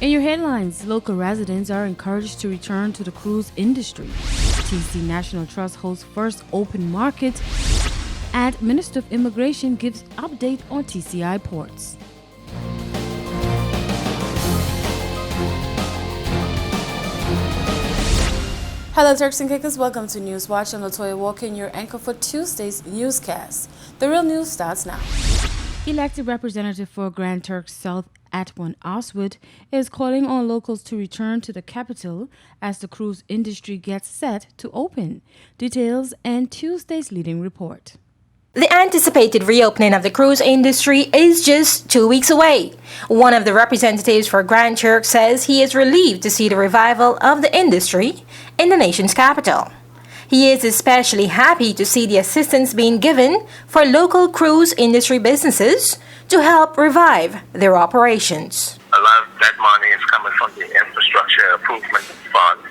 In your headlines, local residents are encouraged to return to the cruise industry. TC National Trust holds first open market, and Minister of Immigration gives update on TCI ports. Hello, Turks and Caicos. Welcome to News Watch. I'm Latoya Walker, your anchor for Tuesday's newscast. The real news starts now. Elected representative for Grand Turks South Atwan Oswood is calling on locals to return to the capital as the cruise industry gets set to open. Details in Tuesday's leading report. The anticipated reopening of the cruise industry is just 2 weeks away. One of the representatives for Grand Turks says he is relieved to see the revival of the industry in the nation's capital. He is especially happy to see the assistance being given for local cruise industry businesses to help revive their operations. A lot of that money is coming from the Infrastructure Improvement Fund,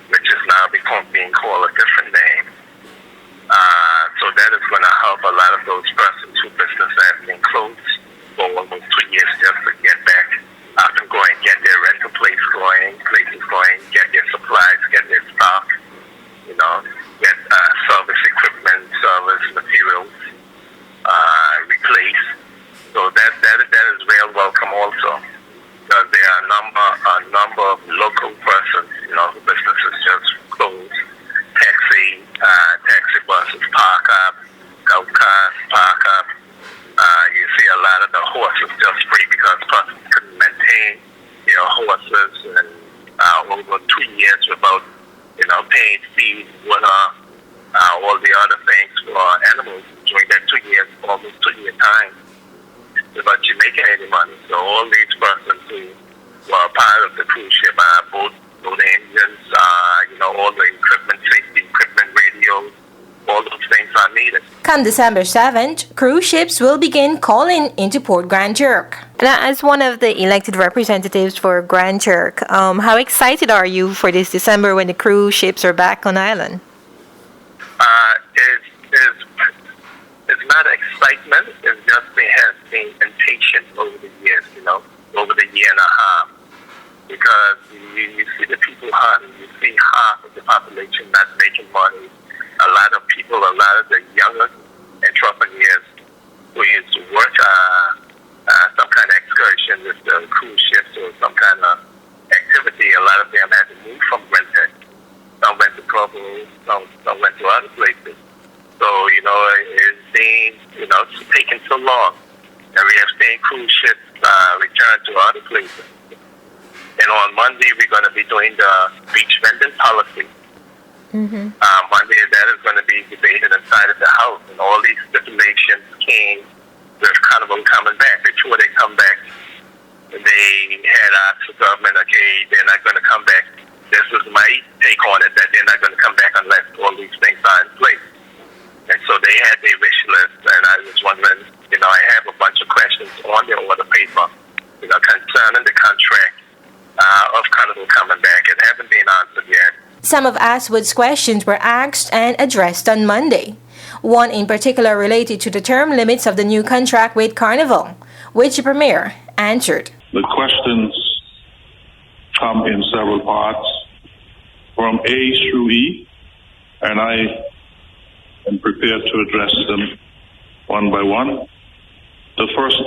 which is now being called a different name. So that is going to help a lot of those persons whose business has been closed for almost 2 years just to get back up and going, get their rental places going, get their supplies, get their stock, get service equipment, service materials replaced. So that is real welcome also, because there are a number of local persons, the businesses just closed. Taxi buses park up, golf cars park up. You see a lot of the horses just free because persons couldn't maintain their horses and over 2 years without, paying feed, water, all the other things for animals during that 2 years, almost 2 year time, without you making any money. So all these persons who were part of the cruise ship, boat engines, all the equipment, safety equipment, radios, all those things are needed. Come December 7th, cruise ships will begin calling into Port Grand Turk. Now, as one of the elected representatives for Grand Turk, how excited are you for this December when the cruise ships are back on island? It's not excitement, it's just has been impatient over the years, over the year and a half. Because you see the people hurting, you see half of the population not making money. A lot of the younger entrepreneurs who used to work some kind of excursion with the cruise ships or some kind of activity, a lot of them had to move from Rented. Some went to Caicos, some went to other places. So, it's been, it's taking so long. And we have seen cruise ships return to other places. And on Monday, we're going to be doing the beach vending policy. Monday, that is going to be debated inside of the House. And all these stipulations came with Carnival coming back. Before they come back, they had asked the government, okay, they're not going to come back. This was my take on it, that they're not going to come back unless all these things are in place. And so they had their wish list. And I was wondering, I have a bunch of questions on their order paper, concerning the contract of Carnival coming back. It haven't been answered yet. Some of Oswood's questions were asked and addressed on Monday. One in particular related to the term limits of the new contract with Carnival, which the Premier answered. The questions come in several parts, from A through E, and I am prepared to address them one by one. The first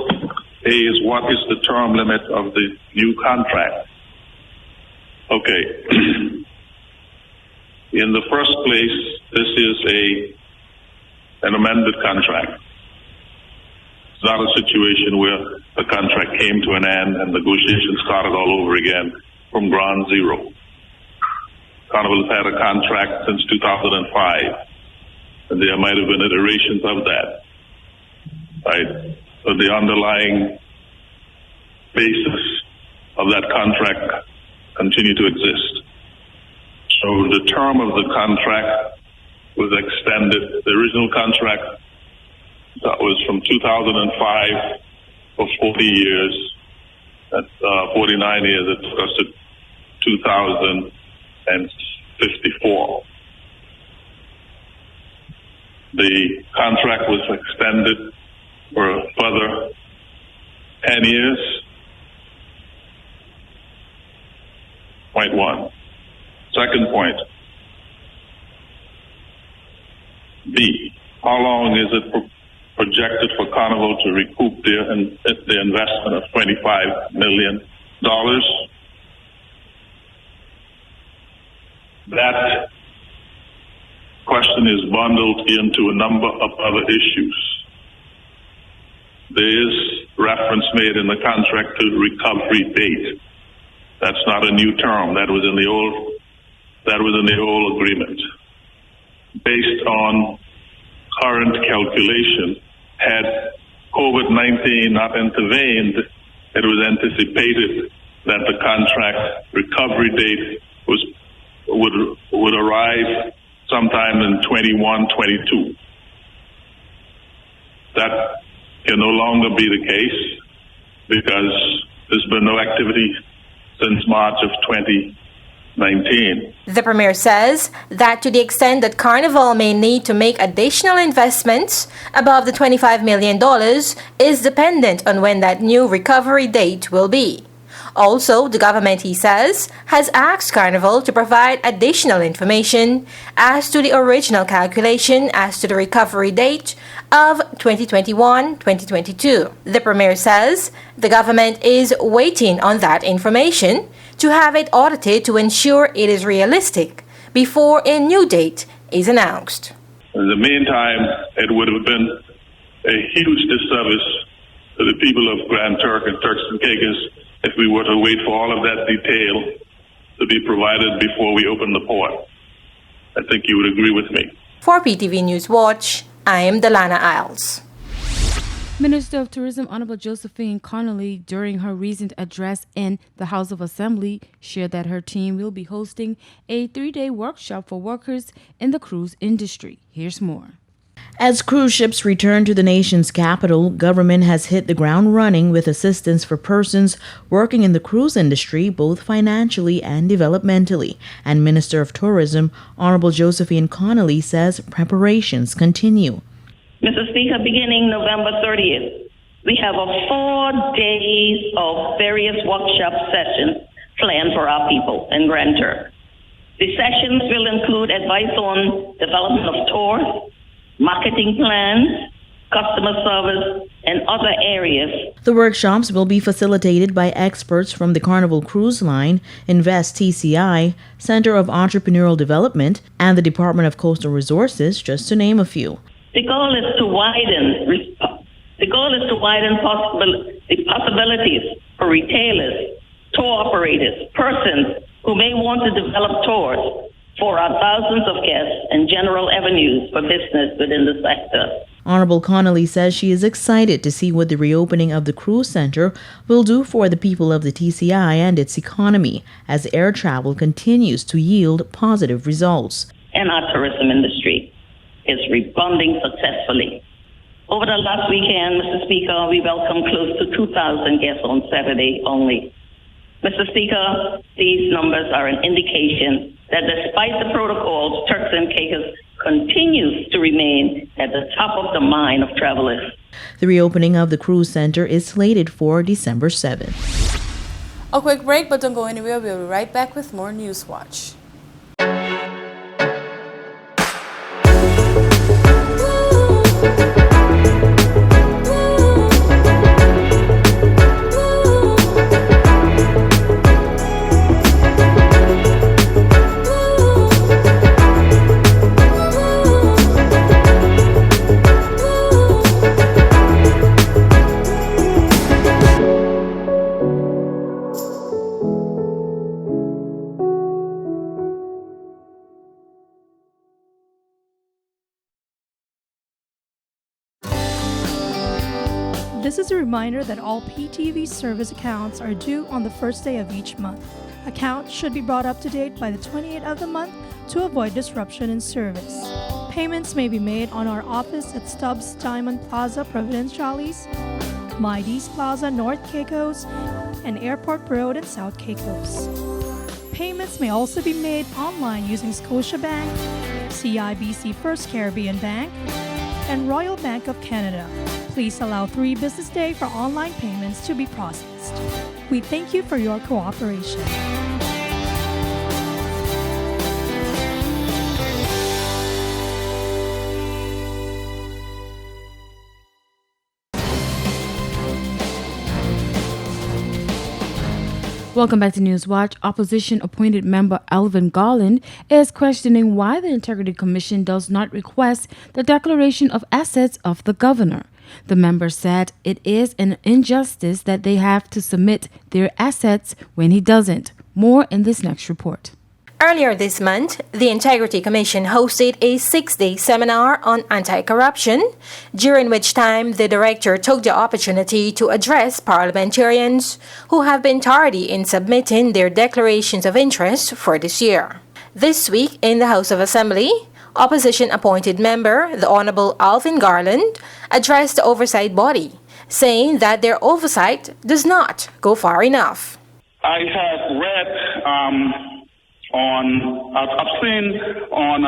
A is, what is the term limit of the new contract? Okay. In the first place, this is an amended contract. It's not a situation where the contract came to an end and negotiations started all over again from ground zero. Carnival has had a contract since 2005, and there might have been iterations of that, right? But the underlying basis of that contract continue to exist. So the term of the contract was extended. The original contract that was from 2005 for 40 years. At 49 years, it took us to 2054. The contract was extended for a further 10 years. Point one. Second point. B. How long is it projected for Carnival to recoup their investment of $25 million? That question is bundled into a number of other issues. There is reference made in the contract to recovery date. That's not a new term. That was in the old agreement. Based on current calculation, had COVID-19 not intervened, it was anticipated that the contract recovery date would arrive sometime in 21-22. That can no longer be the case because there's been no activity since March of 2019. The Premier says that to the extent that Carnival may need to make additional investments above the $25 million is dependent on when that new recovery date will be. Also, the government, he says, has asked Carnival to provide additional information as to the original calculation as to the recovery date of 2021-2022. The Premier says the government is waiting on that information to have it audited to ensure it is realistic before a new date is announced. In the meantime, it would have been a huge disservice to the people of Grand Turk and Turks and Caicos if we were to wait for all of that detail to be provided before we open the port. I think you would agree with me. For PTV News Watch, I am Delana Isles. Minister of Tourism Honorable Josephine Connolly, during her recent address in the House of Assembly, shared that her team will be hosting a 3-day workshop for workers in the cruise industry. Here's more. As cruise ships return to the nation's capital, government has hit the ground running with assistance for persons working in the cruise industry, both financially and developmentally. And Minister of Tourism, Honorable Josephine Connolly, says preparations continue. Mr. Speaker, beginning November 30th, we have 4 days of various workshop sessions planned for our people in Grand Turk. The sessions will include advice on development of tours, marketing plans, customer service, and other areas. The workshops will be facilitated by experts from the Carnival Cruise Line, Invest TCI, Center of Entrepreneurial Development, and the Department of Coastal Resources, just to name a few. The goal is to widen the possibilities for retailers, tour operators, persons who may want to develop tours for our thousands of guests and general avenues for business within the sector. Honorable Connolly says she is excited to see what the reopening of the cruise center will do for the people of the TCI and its economy as air travel continues to yield positive results. And our tourism industry is rebounding successfully. Over the last weekend, Mr. Speaker, we welcomed close to 2,000 guests on Saturday only. Mr. Speaker, these numbers are an indication that despite the protocols, Turks and Caicos continues to remain at the top of the mind of travelers. The reopening of the cruise center is slated for December 7th. A quick break, but don't go anywhere. We'll be right back with more News Watch. This is a reminder that all PTV service accounts are due on the first day of each month. Accounts should be brought up to date by the 28th of the month to avoid disruption in service. Payments may be made on our office at Stubbs Diamond Plaza, Providenciales, Mides Plaza, North Caicos, and Airport Road in South Caicos. Payments may also be made online using Scotiabank, CIBC First Caribbean Bank, and Royal Bank of Canada. Please allow 3 business days for online payments to be processed. We thank you for your cooperation. Welcome back to Newswatch. Opposition appointed member Alvin Garland is questioning why the Integrity Commission does not request the declaration of assets of the governor. The member said it is an injustice that they have to submit their assets when he doesn't. More in this next report. Earlier this month, the Integrity Commission hosted a 6-day seminar on anti-corruption, during which time the director took the opportunity to address parliamentarians who have been tardy in submitting their declarations of interest for this year. This week in the House of Assembly, opposition-appointed member, the Honorable Alvin Garland, addressed the oversight body, saying that their oversight does not go far enough. I have read I've seen on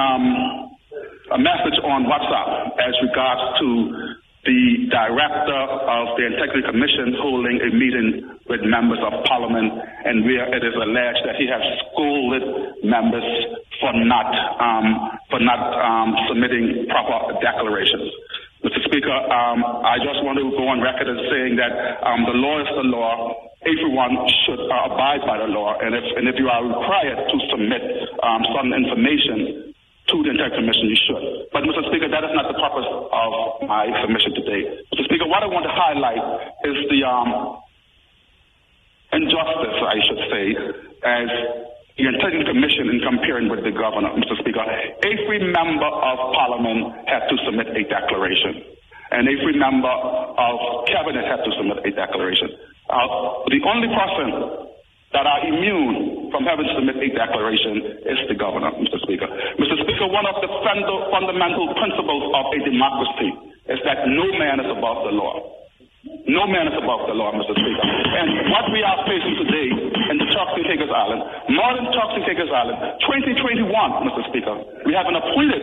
a message on WhatsApp as regards to the director of the Integrity Commission holding a meeting with members of Parliament, and where it is alleged that he has scolded members for not submitting proper declarations. Mr. Speaker, I just want to go on record as saying that the law is the law. Everyone should abide by the law, and if you are required to submit some information to the Integrity Commission, you should. But, Mr. Speaker, that is not the purpose of my submission today. Mr. Speaker, what I want to highlight is the injustice, I should say, as the Integrity Commission in comparing with the governor. Mr. Speaker, every member of Parliament had to submit a declaration, and every member of Cabinet had to submit a declaration. The only person that are immune from having to submit a declaration is the governor, Mr. Speaker. Mr. Speaker, one of the fundamental principles of a democracy is that no man is above the law. No man is above the law, Mr. Speaker. And what we are facing today in the Turks and Caicos Island, modern Turks and Caicos Island, 2021, Mr. Speaker, we have an appointed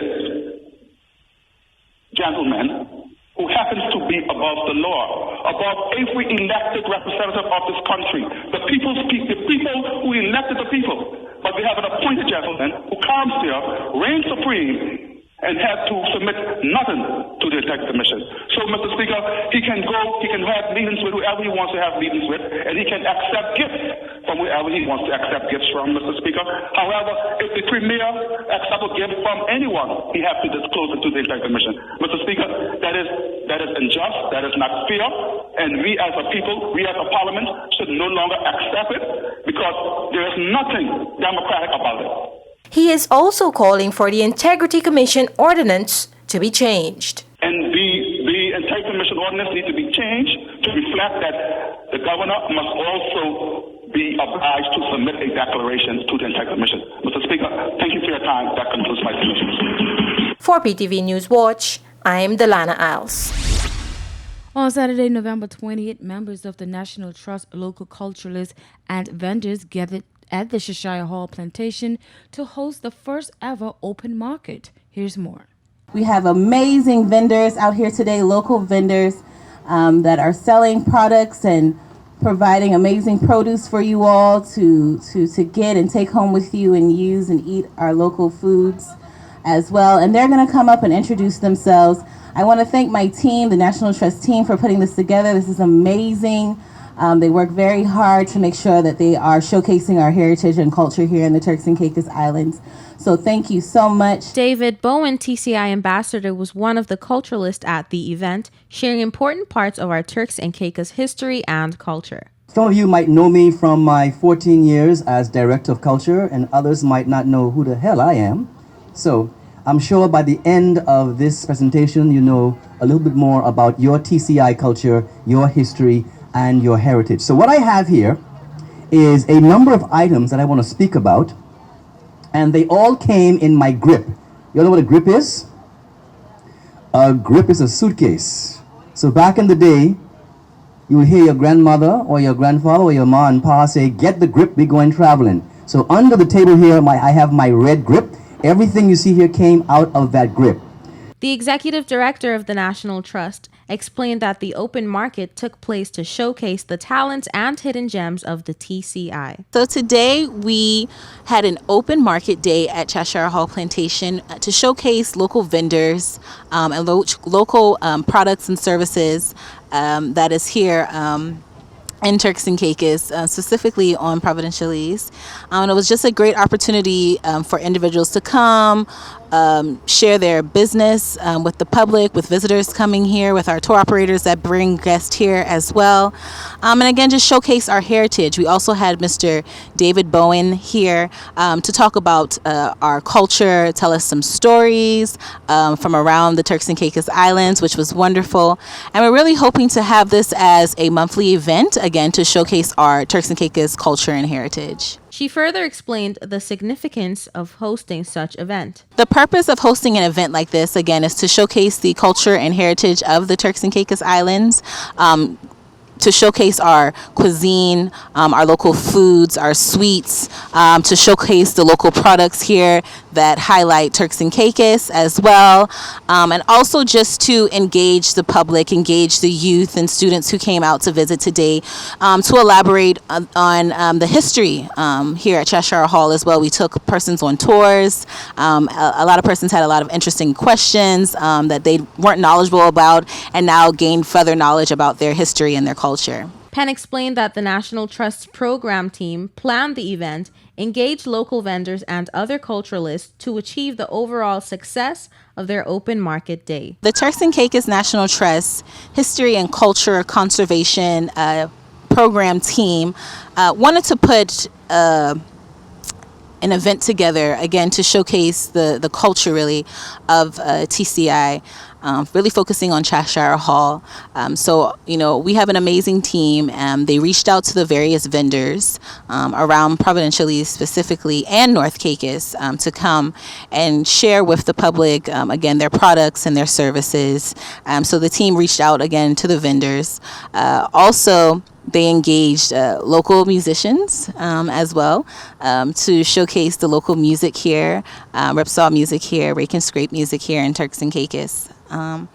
gentleman who happens to be above the law, above every elected representative of this country. The people who elected the people. But we have an appointed gentleman who comes here, reigns supreme, and had to submit nothing to the Integrity Commission. So, Mr. Speaker, he can have meetings with whoever he wants to have meetings with, and he can accept gifts from whoever he wants to accept gifts from, Mr. Speaker. However, if the Premier accepts a gift from anyone, he has to disclose it to the Integrity Commission. Mr. Speaker, that is unjust, that is not fair, and we as a people, we as a Parliament, should no longer accept it, because there is nothing democratic about it. He is also calling for the Integrity Commission ordinance to be changed. And the Integrity Commission ordinance needs to be changed to reflect that the governor must also be obliged to submit a declaration to the Integrity Commission. Mr. Speaker, thank you for your time. That concludes my submission. For PTV News Watch, I'm Delana Isles. On Saturday, November 20th, members of the National Trust, local culturalists, and vendors gathered at the Cheshire Hall Plantation to host the first ever open market. Here's more. We have amazing vendors out here today, local vendors that are selling products and providing amazing produce for you all to get and take home with you and use and eat our local foods as well. And they're going to come up and introduce themselves. I want to thank my team, the National Trust team, for putting this together. This is amazing. They work very hard to make sure that they are showcasing our heritage and culture here in the Turks and Caicos Islands. So thank you so much. David Bowen, TCI ambassador, was one of the culturalists at the event, sharing important parts of our Turks and Caicos history and culture. Some of you might know me from my 14 years as Director of Culture, and others might not know who the hell I am. So I'm sure by the end of this presentation, you know a little bit more about your TCI culture, your history, and your heritage. So what I have here is a number of items that I want to speak about, and they all came in my grip. You all know what a grip is? A grip is a suitcase. So back in the day, you would hear your grandmother or your grandfather or your ma and pa say, "Get the grip, we're going traveling." So under the table here, I have my red grip. Everything you see here came out of that grip. The executive director of the National Trust explained that the open market took place to showcase the talents and hidden gems of the TCI. So today we had an open market day at Cheshire Hall Plantation to showcase local vendors and local products and services that is here in Turks and Caicos, specifically on Providenciales. And it was just a great opportunity for individuals to come, share their business with the public, with visitors coming here, with our tour operators that bring guests here as well. And again, just showcase our heritage. We also had Mr. David Bowen here to talk about our culture, tell us some stories from around the Turks and Caicos Islands, which was wonderful. And we're really hoping to have this as a monthly event, again, to showcase our Turks and Caicos culture and heritage. She further explained the significance of hosting such event. The purpose of hosting an event like this, again, is to showcase the culture and heritage of the Turks and Caicos Islands, to showcase our cuisine, our local foods, our sweets, to showcase the local products here that highlight Turks and Caicos as well, and also just to engage the public, engage the youth and students who came out to visit today, to elaborate on the history here at Cheshire Hall as well. We took persons on tours. A lot of persons had a lot of interesting questions that they weren't knowledgeable about and now gained further knowledge about their history and their culture. Penn explained that the National Trust's program team planned the event, engaged local vendors and other culturalists to achieve the overall success of their open market day. The Turks and Caicos National Trust History and Culture Conservation program team wanted to put an event together, again, to showcase the culture, really, of TCI. Really focusing on Cheshire Hall. So, we have an amazing team. They reached out to the various vendors around Providenciales specifically and North Caicos to come and share with the public, again, their products and their services. So the team reached out again to the vendors. Also, they engaged local musicians as well to showcase the local music here, Ripsaw music here, Rake and Scrape music here in Turks and Caicos. And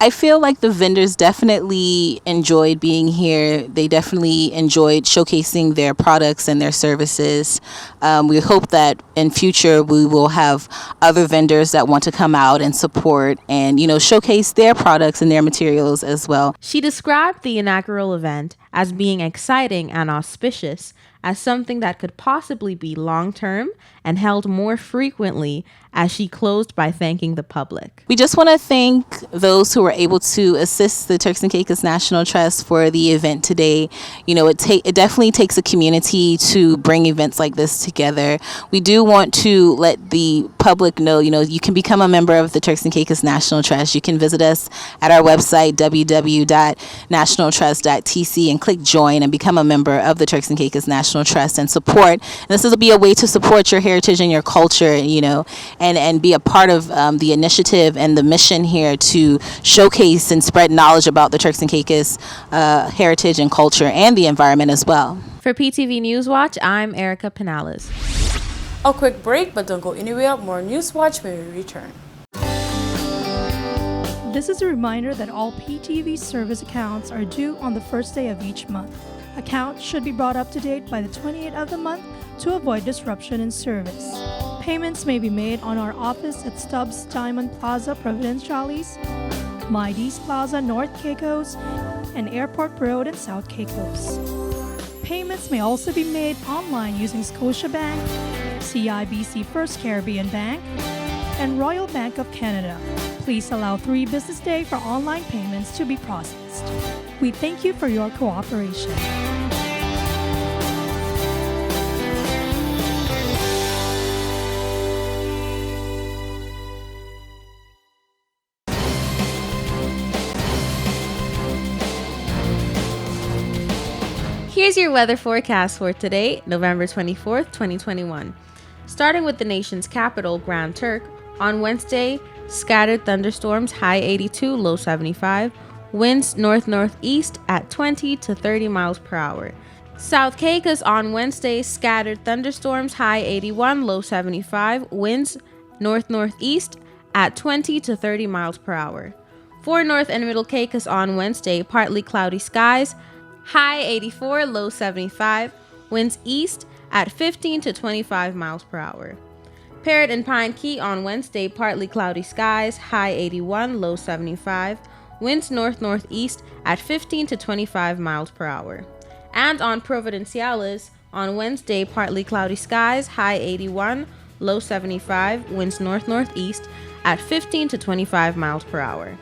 I feel like the vendors definitely enjoyed being here. They definitely enjoyed showcasing their products and their services. We hope that in future we will have other vendors that want to come out and support and, showcase their products and their materials as well. She described the inaugural event as being exciting and auspicious, as something that could possibly be long-term and held more frequently, as she closed by thanking the public. We just want to thank those who were able to assist the Turks and Caicos National Trust for the event today. It definitely takes a community to bring events like this together. We do want to let the public know, you can become a member of the Turks and Caicos National Trust. You can visit us at our website, www.nationaltrust.tc, and click join and become a member of the Turks and Caicos National Trust and support. And this will be a way to support your heritage and your culture, and be a part of the initiative and the mission here to showcase and spread knowledge about the Turks and Caicos heritage and culture and the environment as well. For PTV Newswatch, I'm Erica Pinales. A quick break, but don't go anywhere. More Newswatch when we return. This is a reminder that all PTV service accounts are due on the first day of each month. Accounts should be brought up to date by the 28th of the month to avoid disruption in service. Payments may be made on our office at Stubbs Diamond Plaza, Providenciales, Mides Plaza, North Caicos, and Airport Road in South Caicos. Payments may also be made online using Scotiabank, CIBC First Caribbean Bank, and Royal Bank of Canada. Please allow 3 business days for online payments to be processed. We thank you for your cooperation. Here's your weather forecast for today, November 24th, 2021. Starting with the nation's capital, Grand Turk, on Wednesday, scattered thunderstorms, high 82, low 75, winds north-northeast at 20 to 30 miles per hour. South Caicos on Wednesday, scattered thunderstorms, high 81, low 75, winds north-northeast at 20 to 30 miles per hour. For North and Middle Caicos on Wednesday, partly cloudy skies, high 84, low 75, winds east at 15 to 25 miles per hour. Parrot and Pine Key on Wednesday, partly cloudy skies, high 81, low 75, winds north-northeast at 15 to 25 miles per hour. And on Providenciales, on Wednesday, partly cloudy skies, high 81, low 75, winds north-northeast at 15 to 25 miles per hour.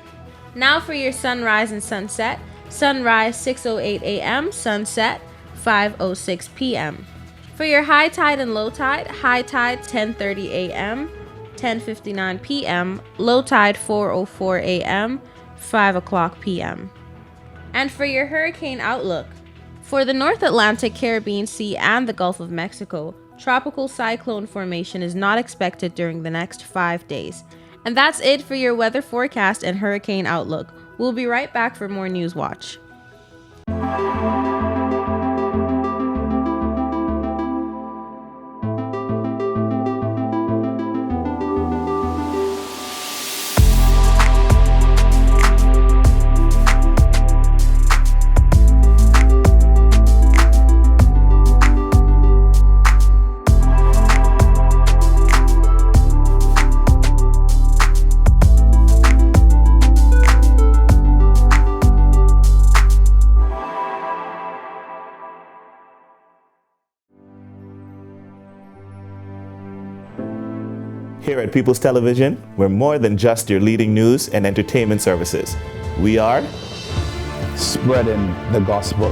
Now for your sunrise and sunset. Sunrise 6:08 a.m., sunset 5:06 p.m. For your high tide and low tide 10:30 a.m., 10:59 p.m., low tide 4:04 a.m., 5 o'clock p.m. And for your hurricane outlook, for the North Atlantic, Caribbean Sea, and the Gulf of Mexico, tropical cyclone formation is not expected during the next 5 days. And that's it for your weather forecast and hurricane outlook. We'll be right back for more News Watch. Here at People's Television, we're more than just your leading news and entertainment services. We are spreading the gospel.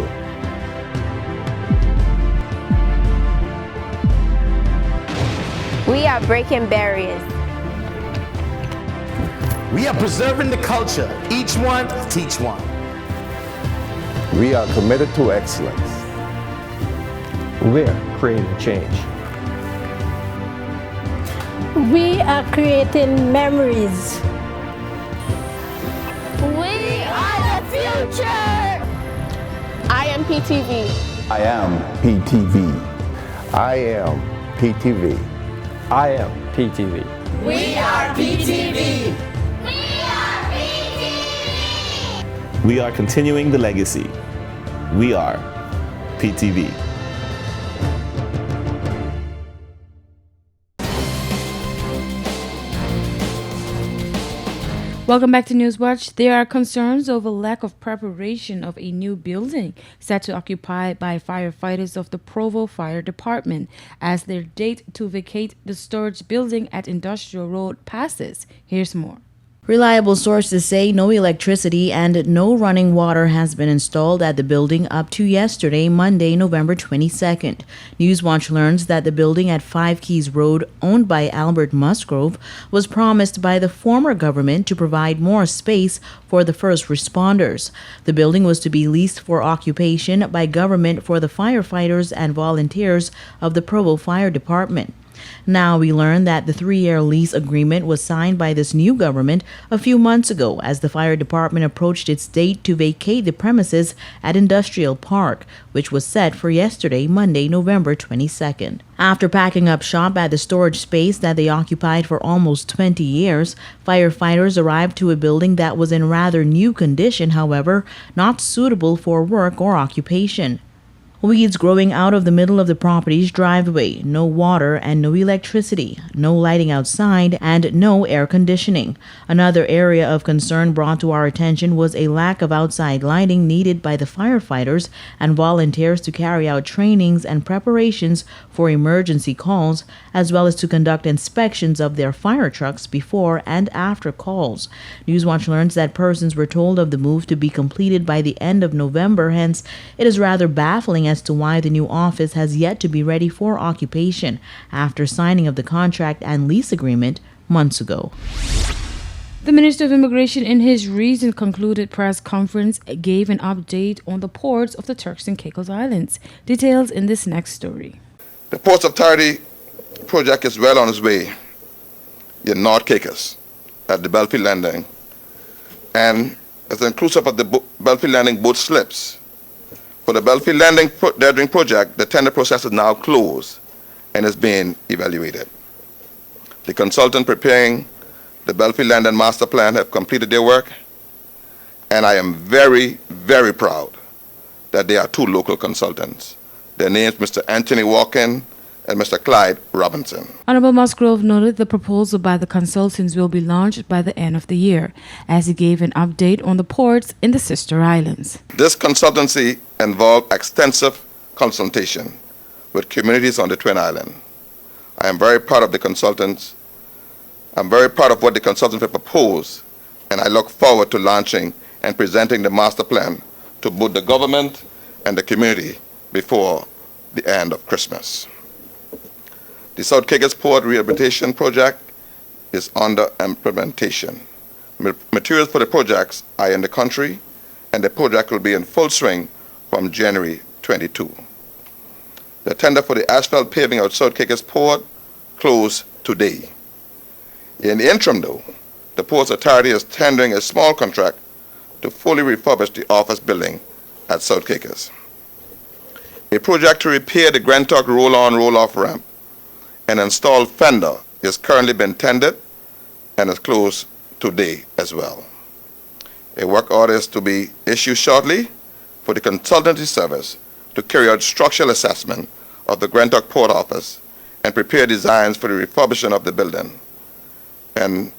We are breaking barriers. We are preserving the culture. Each one, teach one. We are committed to excellence. We're creating change. We are creating memories. We are the future. I am PTV. I am PTV. I am PTV. I am PTV. We are PTV. We are continuing the legacy. We are PTV. Welcome back to Newswatch. There are concerns over lack of preparation of a new building set to occupy by firefighters of the Provo Fire Department as their date to vacate the storage building at Industrial Road passes. Here's more. Reliable sources say no electricity and no running water has been installed at the building up to yesterday, Monday, November 22nd. Newswatch learns that the building at 5 Keys Road, owned by Albert Musgrove, was promised by the former government to provide more space for the first responders. The building was to be leased for occupation by government for the firefighters and volunteers of the Provo Fire Department. Now we learn that the 3-year lease agreement was signed by this new government a few months ago as the fire department approached its date to vacate the premises at Industrial Park, which was set for yesterday, Monday, November 22nd. After packing up shop at the storage space that they occupied for almost 20 years, firefighters arrived to a building that was in rather new condition, however, not suitable for work or occupation. Weeds growing out of the middle of the property's driveway, no water and no electricity, no lighting outside, and no air conditioning. Another area of concern brought to our attention was a lack of outside lighting needed by the firefighters and volunteers to carry out trainings and preparations for emergency calls, as well as to conduct inspections of their fire trucks before and after calls. Newswatch learns that persons were told of the move to be completed by the end of November, hence it is rather baffling as to why the new office has yet to be ready for occupation after signing of the contract and lease agreement months ago. The Minister of Immigration, in his recent concluded press conference, gave an update on the ports of the Turks and Caicos Islands. Details in this next story. The Ports Authority project is well on its way in North Caicos at the Belfield Landing, and as inclusive of the Belfield Landing boat slips. For the Belfield Landing dredging project, the tender process is now closed and is being evaluated. The consultant preparing the Belfield Landing Master Plan have completed their work, and I am very, very proud that there are 2 local consultants. Their names, Mr. Anthony Walken and Mr. Clyde Robinson. Honorable Musgrove noted the proposal by the consultants will be launched by the end of the year, as he gave an update on the ports in the sister islands. This consultancy involved extensive consultation with communities on the Twin Island. I am very proud of the consultants. I'm very proud of what the consultants have proposed, and I look forward to launching and presenting the master plan to both the government and the community before the end of Christmas. The South Caicos Port Rehabilitation Project is under implementation. Materials for the projects are in the country, and the project will be in full swing from January 22. The tender for the asphalt paving of South Caicos Port closed today. In the interim, though, the Ports Authority is tendering a small contract to fully refurbish the office building at South Caicos. A project to repair the Grantock roll-on, roll-off ramp and install fender is currently being tendered and is closed today as well. A work order is to be issued shortly for the consultancy service to carry out structural assessment of the Grantock Port Office and prepare designs for the refurbishment of the building. And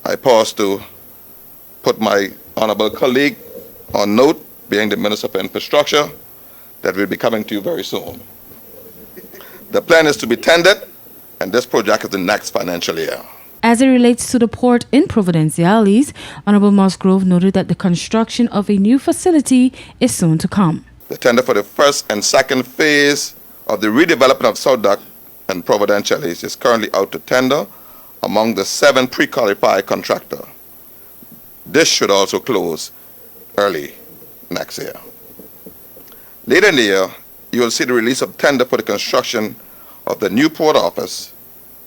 I pause to put my honorable colleague on note, being the Minister for Infrastructure, that will be coming to you very soon. The plan is to be tendered, and this project is the next financial year. As it relates to the port in Providenciales, Honorable Musgrove noted that the construction of a new facility is soon to come. The tender for the first and second phase of the redevelopment of South Dock and Providenciales is currently out to tender among the 7 pre-qualified contractors. This should also close early next year. Later in the year, you will see the release of tender for the construction of the new port office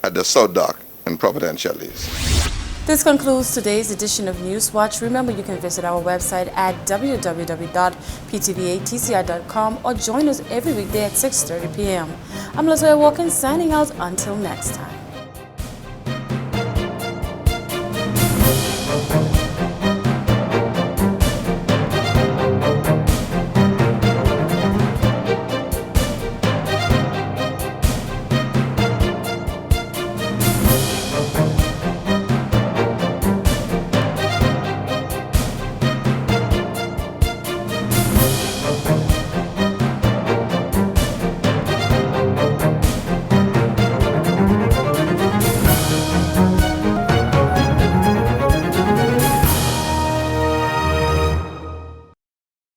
at the South Dock in Providenciales. This concludes today's edition of Newswatch. Remember, you can visit our website at www.ptvatci.com or join us every weekday at 6:30 p.m. I'm Latoya Walken signing out until next time.